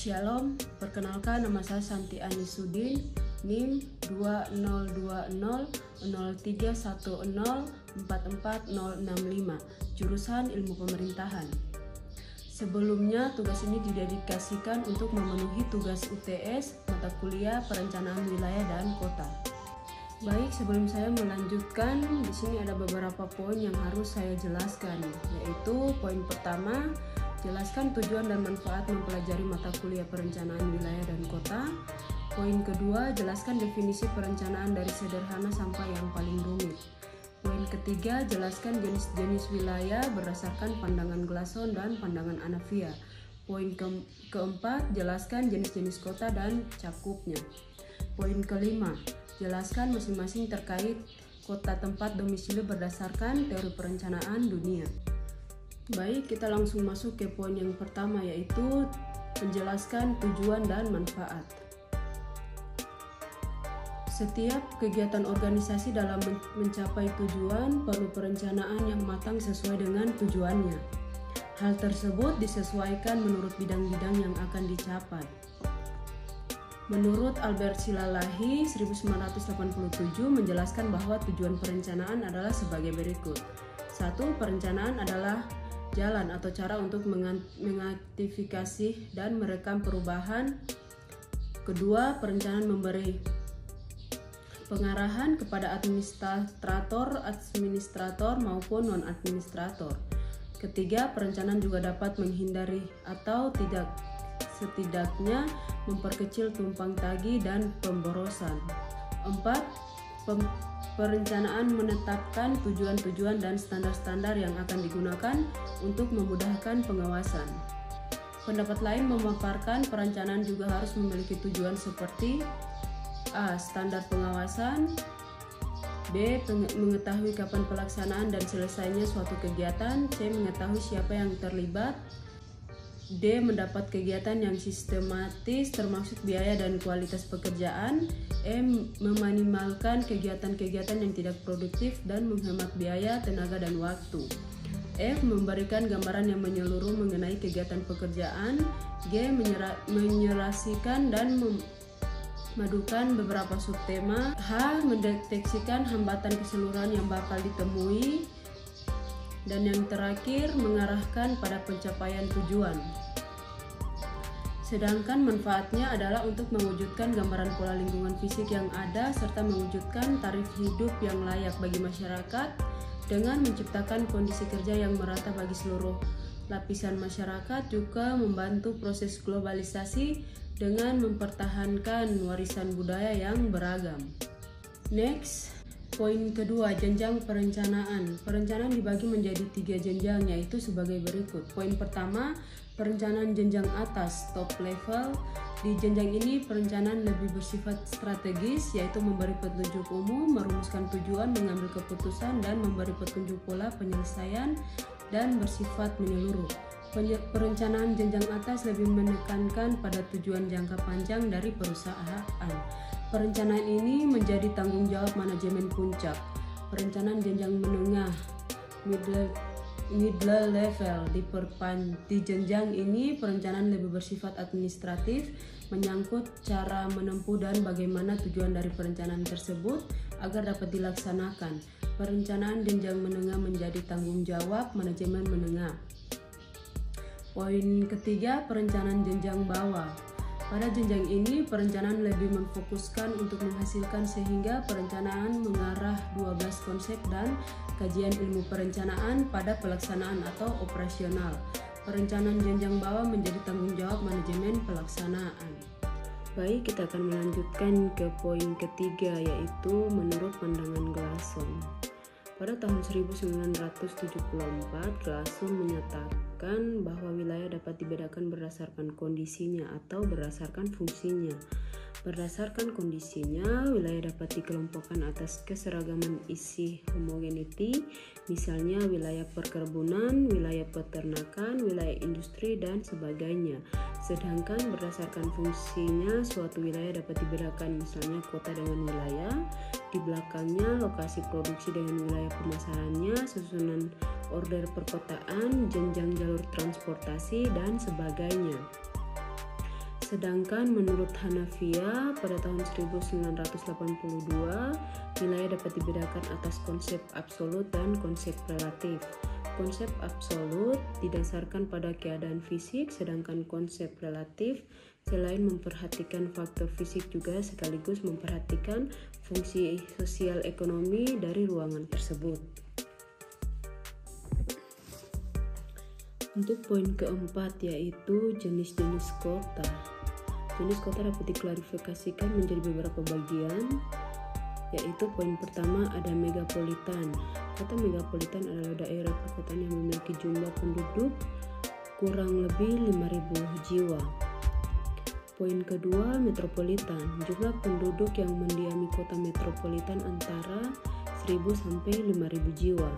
Shalom, perkenalkan nama saya Santi Anisudin, NIM 20200310444065, jurusan Ilmu Pemerintahan. Sebelumnya, tugas ini didedikasikan untuk memenuhi tugas UTS, mata kuliah Perencanaan Wilayah dan Kota. Baik, sebelum saya melanjutkan, di sini ada beberapa poin yang harus saya jelaskan, yaitu poin pertama, jelaskan tujuan dan manfaat mempelajari mata kuliah Perencanaan Wilayah dan Kota. Poin kedua, jelaskan definisi perencanaan dari sederhana sampai yang paling rumit. Poin ketiga, jelaskan jenis-jenis wilayah berdasarkan pandangan Glasson dan pandangan Anavia. Poin keempat, jelaskan jenis-jenis kota dan cakupnya. Poin kelima, jelaskan masing-masing terkait kota tempat domisili berdasarkan teori perencanaan dunia. Baik, kita langsung masuk ke poin yang pertama, yaitu menjelaskan tujuan dan manfaat. Setiap kegiatan organisasi dalam mencapai tujuan perlu perencanaan yang matang sesuai dengan tujuannya. Hal tersebut disesuaikan menurut bidang-bidang yang akan dicapai. Menurut Albert Szilalahi 1987 menjelaskan bahwa tujuan perencanaan adalah sebagai berikut. 1. Perencanaan adalah jalan atau cara untuk mengaktifikasi dan merekam perubahan. Kedua, perencanaan memberi pengarahan kepada administrator maupun non-administrator. Ketiga, perencanaan juga dapat menghindari atau setidaknya memperkecil tumpang tagih dan pemborosan. 4. Perencanaan menetapkan tujuan-tujuan dan standar-standar yang akan digunakan untuk memudahkan pengawasan. Pendapat lain memaparkan perencanaan juga harus memiliki tujuan seperti A. Standar pengawasan, B. Mengetahui kapan pelaksanaan dan selesainya suatu kegiatan, C. Mengetahui siapa yang terlibat, D. Mendapat kegiatan yang sistematis termasuk biaya dan kualitas pekerjaan, E. Meminimalkan kegiatan-kegiatan yang tidak produktif dan menghemat biaya, tenaga, dan waktu, F. Memberikan gambaran yang menyeluruh mengenai kegiatan pekerjaan, G. Menyerasikan dan memadukan beberapa subtema, H. Mendeteksikan hambatan keseluruhan yang bakal ditemui, dan yang terakhir mengarahkan pada pencapaian tujuan. Sedangkan manfaatnya adalah untuk mewujudkan gambaran pola lingkungan fisik yang ada serta mewujudkan tarif hidup yang layak bagi masyarakat dengan menciptakan kondisi kerja yang merata bagi seluruh lapisan masyarakat, juga membantu proses globalisasi dengan mempertahankan warisan budaya yang beragam. Next, poin kedua, jenjang perencanaan. Perencanaan dibagi menjadi 3 jenjang, yaitu sebagai berikut. Poin pertama, perencanaan jenjang atas, top level. Di jenjang ini perencanaan lebih bersifat strategis, yaitu memberi petunjuk umum, merumuskan tujuan, mengambil keputusan, dan memberi petunjuk pola penyelesaian dan bersifat menyeluruh. Perencanaan jenjang atas lebih menekankan pada tujuan jangka panjang dari perusahaan. Perencanaan ini menjadi tanggung jawab manajemen puncak. Perencanaan jenjang menengah, middle level. Di jenjang ini perencanaan lebih bersifat administratif, menyangkut cara menempuh dan bagaimana tujuan dari perencanaan tersebut agar dapat dilaksanakan. Perencanaan jenjang menengah menjadi tanggung jawab manajemen menengah. Poin ketiga, perencanaan jenjang bawah. Pada jenjang ini, perencanaan lebih memfokuskan untuk menghasilkan sehingga perencanaan mengarah 12 konsep dan kajian ilmu perencanaan pada pelaksanaan atau operasional. Perencanaan jenjang bawah menjadi tanggung jawab manajemen pelaksanaan. Baik, kita akan melanjutkan ke poin ketiga, yaitu menurut pandangan Glasson. Pada tahun 1974, Glasson menyatakan bahwa wilayah dapat dibedakan berdasarkan kondisinya atau berdasarkan fungsinya. Berdasarkan kondisinya, wilayah dapat dikelompokkan atas keseragaman isi homogeneity, misalnya wilayah perkebunan, wilayah peternakan, wilayah industri, dan sebagainya. Sedangkan berdasarkan fungsinya, suatu wilayah dapat dibedakan, misalnya kota dengan wilayah, di belakangnya lokasi produksi dengan wilayah pemasarannya, susunan order perkotaan, jenjang jalur transportasi, dan sebagainya. Sedangkan menurut Hanafiya pada tahun 1982, wilayah dapat dibedakan atas konsep absolut dan konsep relatif. Konsep absolut didasarkan pada keadaan fisik, sedangkan konsep relatif selain memperhatikan faktor fisik juga sekaligus memperhatikan fungsi sosial ekonomi dari ruangan tersebut. Untuk poin keempat yaitu jenis-jenis kota. Jenis kota dapat diklarifikasikan menjadi beberapa bagian, yaitu poin pertama ada megapolitan. Kota megapolitan adalah daerah perkotaan yang memiliki jumlah penduduk kurang lebih 5.000 jiwa. Poin kedua, metropolitan. Jumlah penduduk yang mendiami kota metropolitan antara 1.000 sampai 5.000 jiwa.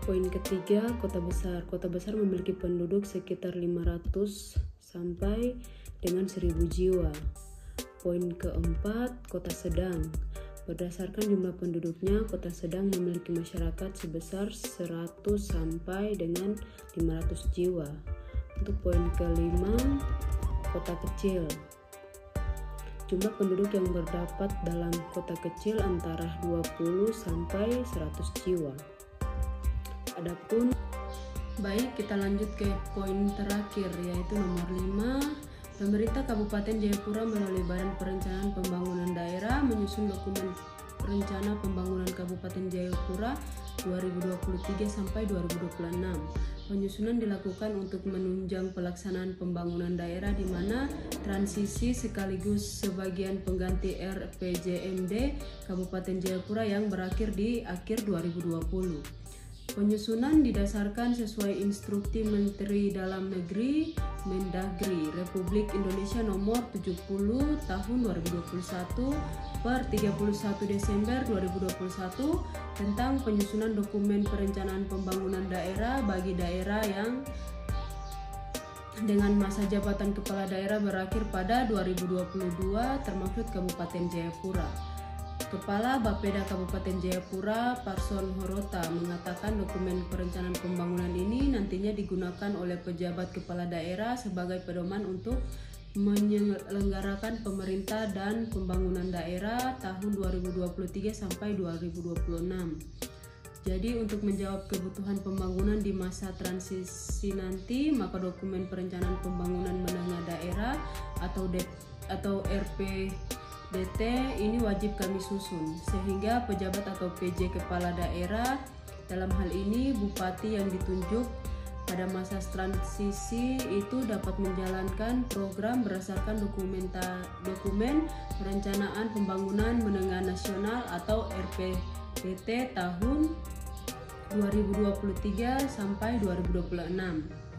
Poin ketiga, kota besar. Kota besar memiliki penduduk sekitar 500 sampai dengan 1.000 jiwa. Poin keempat, kota sedang. Berdasarkan jumlah penduduknya, kota sedang memiliki masyarakat sebesar 100 sampai dengan 500 jiwa. Untuk poin kelima, kota kecil. Jumlah penduduk yang terdapat dalam kota kecil antara 20 sampai 100 jiwa. Adapun baik, kita lanjut ke poin terakhir yaitu nomor 5. Pemerintah Kabupaten Jayapura melalui Badan Perencanaan Pembangunan Daerah menyusun dokumen Rencana Pembangunan Kabupaten Jayapura 2023 sampai 2026. Penyusunan dilakukan untuk menunjang pelaksanaan pembangunan daerah di mana transisi sekaligus sebagian pengganti RPJMD Kabupaten Jayapura yang berakhir di akhir 2020. Penyusunan didasarkan sesuai instruksi Menteri Dalam Negeri Mendagri Republik Indonesia nomor 70 tahun 2021 per 31 Desember 2021 tentang penyusunan dokumen perencanaan pembangunan daerah bagi daerah yang dengan masa jabatan kepala daerah berakhir pada 2022 termasuk Kabupaten Jayapura. Kepala Bapeda Kabupaten Jayapura, Parson Horota, mengatakan dokumen perencanaan pembangunan ini nantinya digunakan oleh pejabat kepala daerah sebagai pedoman untuk menyelenggarakan pemerintah dan pembangunan daerah tahun 2023 sampai 2026. Jadi untuk menjawab kebutuhan pembangunan di masa transisi nanti, maka dokumen perencanaan pembangunan menengah daerah atau RPDT ini wajib kami susun, sehingga pejabat atau PJ kepala daerah, dalam hal ini bupati yang ditunjuk pada masa transisi itu dapat menjalankan program berdasarkan dokumen perencanaan pembangunan menengah nasional atau RPDT tahun 2023 sampai 2026.